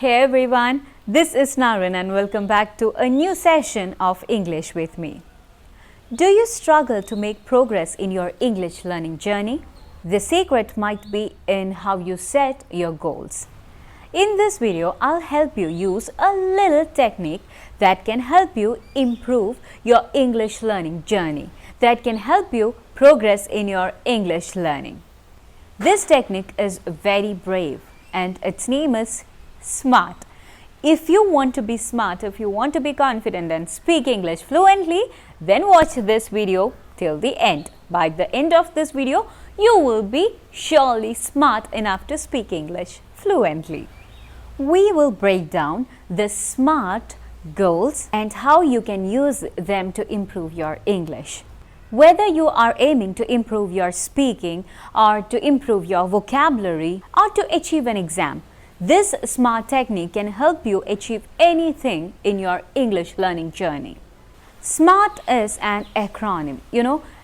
Hey everyone, this is Naren and welcome back to a new session of English with me. Do you struggle to make progress in your English learning journey? The secret might be in how you set your goals. In this video, I'll help you use a little technique that can help you improve your English learning journey, that can help you progress in your English learning. This technique is very brave and its name is SMART. If you want to be smart, if you want to be confident and speak English fluently, then watch this video till the end. By the end of this video, you will be surely smart enough to speak English fluently. We will break down the SMART goals and how you can use them to improve your English. Whether you are aiming to improve your speaking or to improve your vocabulary or to achieve an exam, this SMART technique can help you achieve anything in your English learning journey. SMART is an acronym.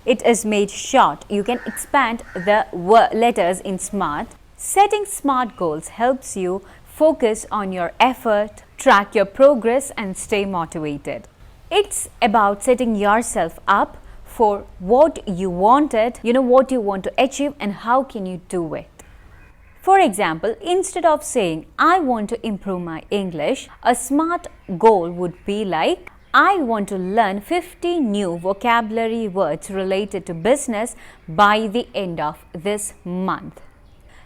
It is made short. You can expand the letters in SMART. Setting SMART goals helps you focus on your effort, track your progress, and stay motivated. It's about setting yourself up for what you wanted, what you want to achieve and how can you do it. For example, instead of saying, I want to improve my English, a SMART goal would be like, I want to learn 50 new vocabulary words related to business by the end of this month.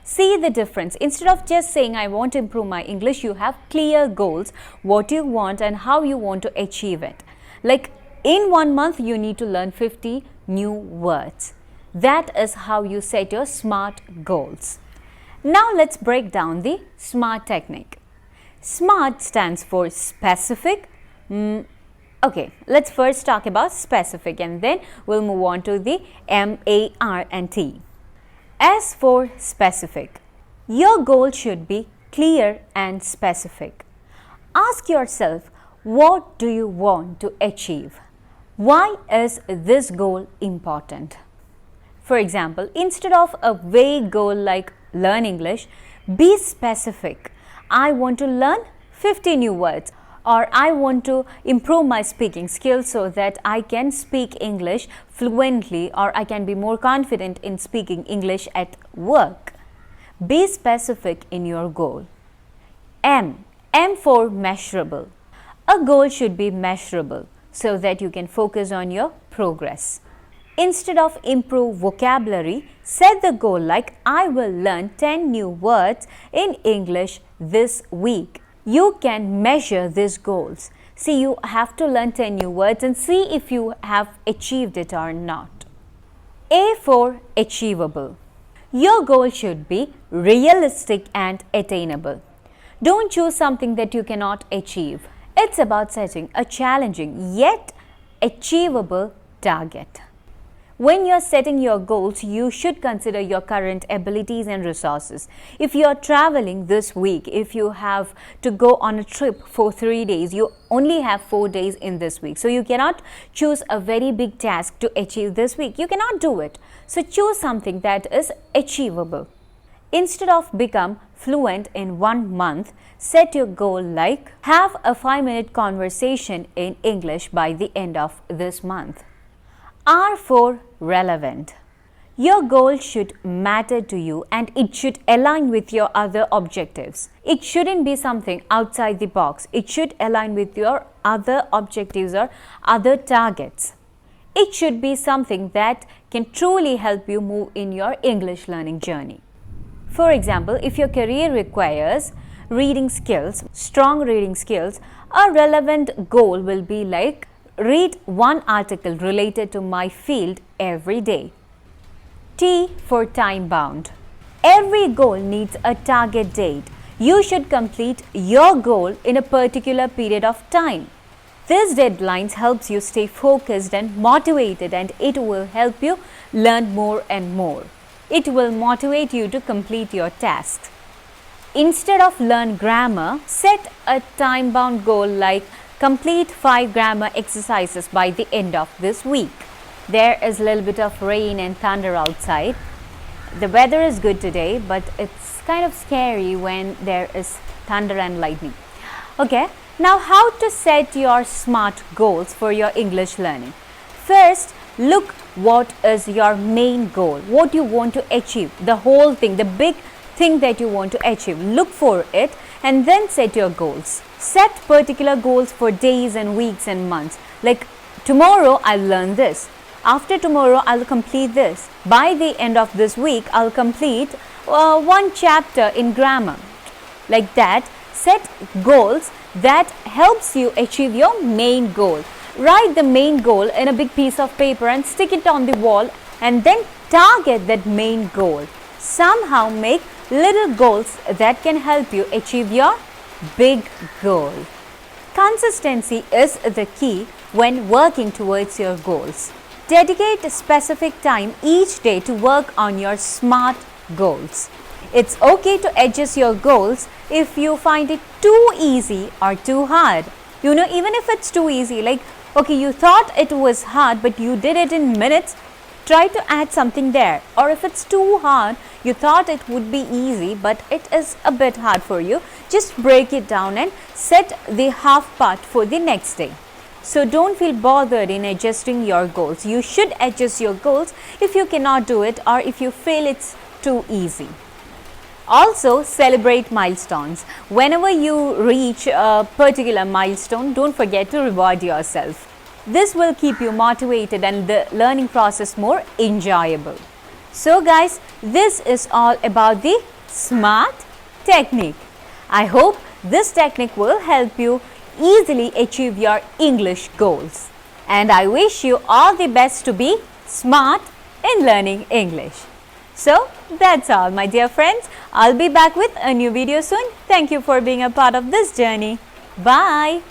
See the difference. Instead of just saying, I want to improve my English, you have clear goals, what you want and how you want to achieve it. Like in 1 month, you need to learn 50 new words. That is how you set your SMART goals. Now let's break down the SMART technique. SMART stands for specific. Okay, let's first talk about specific and then we'll move on to the MAR and T. S for specific. Your goal should be clear and specific. Ask yourself, what do you want to achieve? Why is this goal important? For example, instead of a vague goal like learn English, be specific. I want to learn 50 new words, or I want to improve my speaking skills so that I can speak English fluently or I can be more confident in speaking English at work. Be specific in your goal. M for measurable. A goal should be measurable so that you can focus on your progress. Instead of improve vocabulary, set the goal like I will learn 10 new words in English this week. You can measure these goals. See, you have to learn 10 new words and see if you have achieved it or not. A for achievable. Your goal should be realistic and attainable. Don't choose something that you cannot achieve. It's about setting a challenging yet achievable target. When you're setting your goals, you should consider your current abilities and resources. If you're traveling this week, if you have to go on a trip for 3 days, you only have 4 days in this week. So you cannot choose a very big task to achieve this week. You cannot do it. So choose something that is achievable. Instead of become fluent in 1 month, set your goal like have a 5-minute conversation in English by the end of this month. R for relevant. Your goal should matter to you and it should align with your other objectives. It shouldn't be something outside the box. It should align with your other objectives or other targets. It should be something that can truly help you move in your English learning journey. For example, if your career requires reading skills, strong reading skills, a relevant goal will be like read 1 article related to my field every day. T for time bound. Every goal needs a target date. You should complete your goal in a particular period of time. This deadlines helps you stay focused and motivated and it will help you learn more and more. It will motivate you to complete your tasks. Instead of learn grammar, set a time-bound goal like complete 5 grammar exercises by the end of this week. There is a little bit of rain and thunder outside. The weather is good today, but it's kind of scary when there is thunder and lightning. Okay, now how to set your SMART goals for your English learning. First, look what is your main goal, what you want to achieve, the whole thing, the big thing that you want to achieve. Look for it and then set your goals. Set particular goals for days and weeks and months. Like tomorrow I'll learn this. After tomorrow I'll complete this. By the end of this week I'll complete one chapter in grammar. Like that, set goals that helps you achieve your main goal. Write the main goal in a big piece of paper and stick it on the wall and then target that main goal. Somehow make little goals that can help you achieve your big goal. Consistency is the key when working towards your goals. Dedicate a specific time each day to work on your SMART goals. It's okay to adjust your goals if you find it too easy or too hard. You know, even if it's too easy, like, okay, you thought it was hard, but you did it in minutes, try to add something there. Or if it's too hard, you thought it would be easy, but it is a bit hard for you, just break it down and set the half part for the next day. So don't feel bothered in adjusting your goals. You should adjust your goals if you cannot do it or if you feel it's too easy. Also, celebrate milestones. Whenever you reach a particular milestone, don't forget to reward yourself. This will keep you motivated and the learning process more enjoyable. So guys, this is all about the SMART technique. I hope this technique will help you easily achieve your English goals. And I wish you all the best to be smart in learning English. So that's all, my dear friends. I'll be back with a new video soon. Thank you for being a part of this journey. Bye.